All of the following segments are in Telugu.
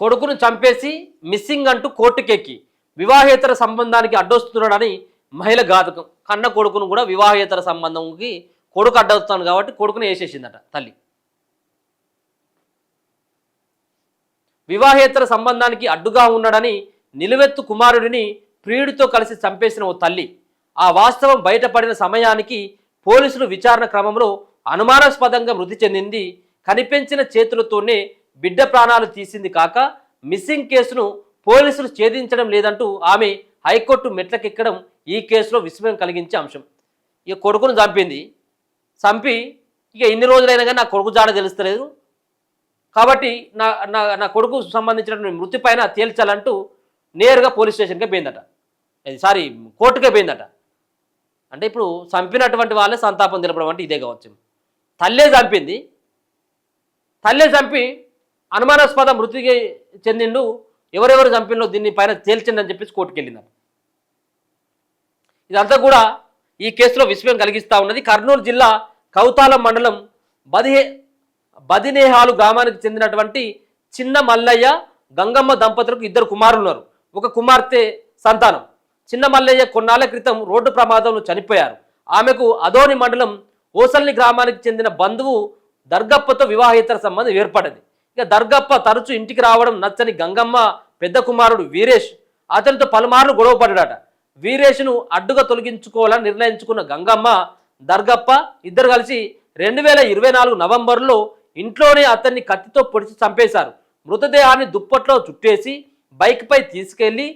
కొడుకును చంపేసి మిస్సింగ్ అంటూ కోర్టుకెక్కి వివాహేతర సంబంధానికి అడ్డొస్తున్నాడని మహిళ ఘాతకం. కన్న కొడుకును కూడా వివాహేతర సంబంధంకి కొడుకు అడ్డొస్తాను కాబట్టి కొడుకును వేసేసిందట తల్లి. వివాహేతర సంబంధానికి అడ్డుగా ఉన్నాడని నిలువెత్తు కుమారుడిని ప్రియుడితో కలిసి చంపేసిన ఓ తల్లి. ఆ వాస్తవం బయటపడిన సమయానికి పోలీసులు విచారణ క్రమంలో అనుమానాస్పదంగా మృతి చెందింది. కనిపించిన చేతులతోనే బిడ్డ ప్రాణాలు తీసింది కాక మిస్సింగ్ కేసును పోలీసులు ఛేదించడం లేదంటూ ఆమె హైకోర్టు మెట్లకెక్కడం ఈ కేసులో విస్మయం కలిగించే అంశం. ఇక కొడుకును చంపి ఇక ఇన్ని రోజులైనా కానీ నా కొడుకు జాడ తెలుస్తలేదు కాబట్టి నా కొడుకు సంబంధించినటువంటి మృతి పైన తేల్చాలంటూ నేరుగా పోలీస్ స్టేషన్కే పోయిందట. కోర్టుకే పోయిందట. అంటే ఇప్పుడు చంపినటువంటి వాళ్ళే సంతాపం తెలపడం అంటే ఇదే కావచ్చు. తల్లే చంపి అనుమానాస్పద మృతికి చెందిండు, ఎవరెవరు చంపినో దీన్ని పైన తేల్చండి అని చెప్పేసి కోర్టుకు వెళ్ళిందట. ఇదంతా కూడా ఈ కేసులో విస్మయం కలిగిస్తూ ఉన్నది. కర్నూలు జిల్లా కౌతాలం మండలం బదినేహాలు గ్రామానికి చెందినటువంటి చిన్న మల్లయ్య గంగమ్మ దంపతులకు 2 కుమారులు ఉన్నారు, 1 కుమార్తె సంతానం. చిన్న మల్లయ్య కొన్నాళ్ల క్రితం రోడ్డు ప్రమాదంలో చనిపోయారు. ఆమెకు అదోని మండలం ఓసల్ని గ్రామానికి చెందిన బంధువు దర్గప్పతో వివాహేతర సంబంధం ఏర్పడింది. ఇక దర్గప్ప తరచూ ఇంటికి రావడం నచ్చని గంగమ్మ పెద్ద కుమారుడు వీరేష్ అతనితో పలుమార్లు గొడవపడ్డాడట. వీరేష్ను అడ్డుగా తొలగించుకోవాలని నిర్ణయించుకున్న గంగమ్మ దర్గప్ప ఇద్దరు కలిసి 2024 నవంబర్లో ఇంట్లోనే అతన్ని కత్తితో పొడిచి చంపేశారు. మృతదేహాన్ని దుప్పట్లో చుట్టేసి బైక్పై తీసుకెళ్లి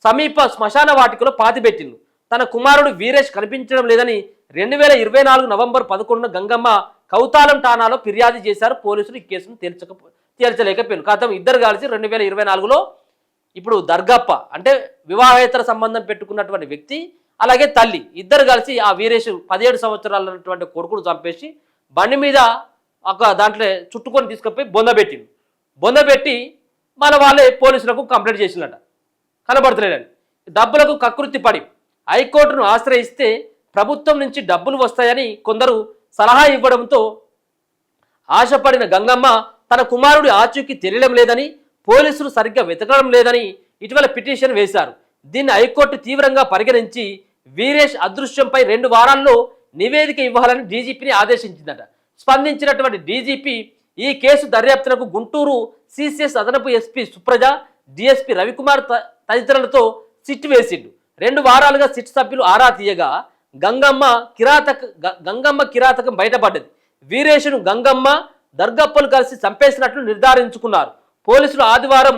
సమీప శ్మశాన వాటికలో పాతిపెట్టిండు. తన కుమారుడు వీరేష్ కనిపించడం లేదని 2024 నవంబర్ 11 గంగమ్మ కౌతాలం ఠాణాలో ఫిర్యాదు చేశారు. పోలీసులు ఈ కేసును తేల్చలేకపోయారు. కాతం ఇద్దరు కలిసి 2024లో ఇప్పుడు దర్గప్ప అంటే వివాహేతర సంబంధం పెట్టుకున్నటువంటి వ్యక్తి అలాగే తల్లి ఇద్దరు కలిసి ఆ వీరేష్ 17 సంవత్సరాలైనటువంటి కొడుకును చంపేసి బండి మీద ఒక దాంట్లో చుట్టుకొని తీసుకుపోయి బొందబెట్టి మళ్ళీ వాళ్ళే పోలీసులకు కంప్లైంట్ చేసినట కనబడతలేదని. డబ్బులకు కకృతి పడి హైకోర్టును ఆశ్రయిస్తే ప్రభుత్వం నుంచి డబ్బులు వస్తాయని కొందరు సలహా ఇవ్వడంతో ఆశపడిన గంగమ్మ తన కుమారుడి ఆచూకీ తెలియడం లేదని, పోలీసులు సరిగ్గా వెతకడం లేదని ఇటీవల పిటిషన్ వేశారు. దీన్ని హైకోర్టు తీవ్రంగా పరిగణించి వీరేష్ అదృశ్యంపై 2 వారాల్లో నివేదిక ఇవ్వాలని డీజీపీని ఆదేశించిందట. స్పందించినటువంటి డీజీపీ ఈ కేసు దర్యాప్తునకు గుంటూరు సిసిఎస్ అదనపు ఎస్పీ సుప్రజ, డిఎస్పీ రవికుమార్ తదితరులతో సిట్ వేసిండు. 2 వారాలుగా సిట్ సభ్యులు ఆరా తీయగా గంగమ్మ కిరాతకం బయటపడ్డది. వీరేష్ను గంగమ్మ దర్గప్పలు కలిసి చంపేసినట్లు నిర్ధారించుకున్నారు. పోలీసులు ఆదివారం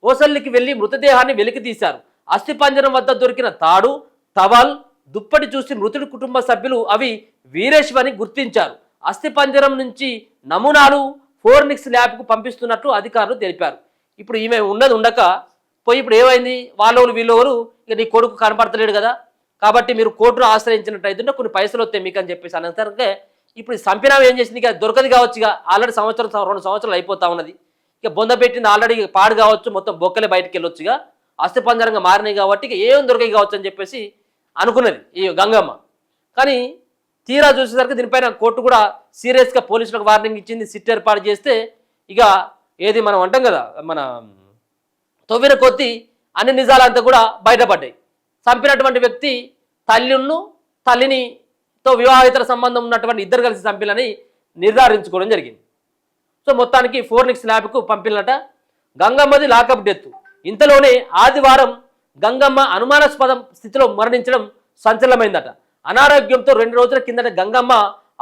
ఓసల్లికి వెళ్లి మృతదేహాన్ని వెలికి తీశారు. అస్థిపంజరం వద్ద దొరికిన తాడు, టవల్, దుప్పటి చూసి మృతుడి కుటుంబ సభ్యులు అవి వీరేష్ అని గుర్తించారు. అస్థిపంజరం నుంచి నమూనాలు ఫోరెన్సిక్ ల్యాబ్కు పంపిస్తున్నట్లు అధికారులు తెలిపారు. ఇప్పుడు ఈమె ఉండక పోయి ఇప్పుడు ఏమైంది, వాళ్ళోరు వీళ్ళోరు ఇక నీ కొడుకు కనపడతలేడు కదా కాబట్టి మీరు కోర్టును ఆశ్రయించినట్టయితే కొన్ని పైసలు వస్తాయి మీకు అని చెప్పేసి అనంతరంగా ఇప్పుడు చంపినావు ఏం చేసింది, ఇక దొరకదు కావచ్చు. ఇక ఆల్రెడీ 2 సంవత్సరాలు అయిపోతా ఉన్నది. ఇక బొంద పెట్టింది ఆల్రెడీ పాడు కావచ్చు, మొత్తం బొక్కలే బయటకు వెళ్ళొచ్చు, ఇక అస్థిపంజరంగా మారినాయి కాబట్టి ఇక ఏం దొరకయి కావచ్చు అని చెప్పేసి అనుకున్నది ఈ గంగమ్మ. కానీ తీరా చూసేసరికి దీనిపైన కోర్టు కూడా సీరియస్గా పోలీసులకు వార్నింగ్ ఇచ్చింది. సిట్ ఏర్పాటు చేస్తే ఇక ఏది మనం అంటాం కదా, మన తవ్విన కొద్దీ అన్ని నిజాలంతా కూడా బయటపడ్డాయి. చంపినటువంటి వ్యక్తి తల్లితో వివాహేతర సంబంధం ఉన్నటువంటి ఇద్దరు కలిసి చంపిలని నిర్ధారించుకోవడం జరిగింది. సో మొత్తానికి ఫోరెన్సిక్ ల్యాబ్కు పంపినట. గంగమ్మది లాకప్ డెత్. ఇంతలోనే ఆదివారం గంగమ్మ అనుమానాస్పద స్థితిలో మరణించడం సంచలనమైందట. అనారోగ్యంతో 2 రోజుల కిందట గంగమ్మ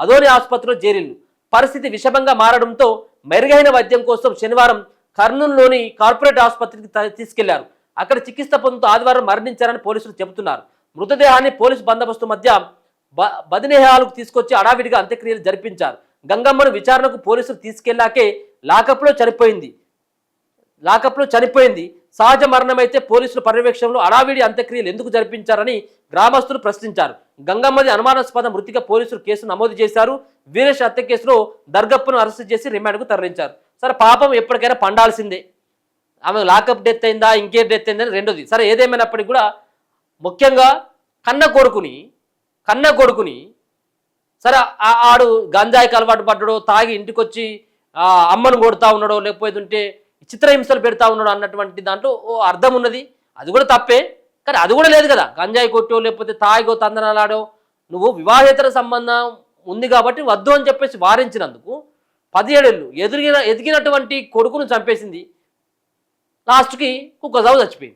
అదోని ఆసుపత్రిలో చేరిల్లు. పరిస్థితి విషమంగా మారడంతో మెరుగైన వైద్యం కోసం శనివారం కర్నూలులోని కార్పొరేట్ ఆసుపత్రికి తీసుకెళ్లారు. అక్కడ చికిత్స పొందుతూ ఆదివారం మరణించారని పోలీసులు చెబుతున్నారు. మృతదేహాన్ని పోలీసు బందోబస్తు మధ్య బదినేహాలకు తీసుకొచ్చి అడావిడిగా అంత్యక్రియలు జరిపించారు. గంగమ్మను విచారణకు పోలీసులు తీసుకెళ్లాకే లాకప్లో చనిపోయింది. సహజ మరణమైతే పోలీసుల పర్యవేక్షణలో అడావిడి అంత్యక్రియలు ఎందుకు జరిపించారని గ్రామస్తులు ప్రశ్నించారు. గంగమ్మది అనుమానాస్పద మృతిగా పోలీసులు కేసు నమోదు చేశారు. వీరేష్ హత్య కేసులో దర్గప్పను అరెస్టు చేసి రిమాండ్కు తరలించారు. సరే పాపం ఎప్పటికైనా పండాల్సిందే. ఆమె లాకప్ డెత్ అయిందా ఇంకే డెత్ అయిందని రెండోది. సరే ఏదేమైనప్పటికీ కూడా ముఖ్యంగా కన్న కొడుకుని సరే ఆడు గంజాయికి అలవాటు పడ్డాడో, తాగి ఇంటికి వచ్చి అమ్మను కొడుతూ ఉన్నాడో, లేకపోతే చిత్రహింసలు పెడతా ఉన్నాడు అన్నటువంటి దాంట్లో ఓ అర్థం ఉన్నది. అది కూడా తప్పే, కానీ అది కూడా లేదు కదా. గంజాయి కొట్టో లేకపోతే తాయిగో తందనాలాడో నువ్వు వివాహేతర సంబంధం ఉంది కాబట్టి వద్దు అని చెప్పేసి వారించినందుకు 17 ఏళ్ళు ఎదిగినటువంటి కొడుకును చంపేసింది. లాస్ట్కి కుక్క చావు చచ్చిపోయింది.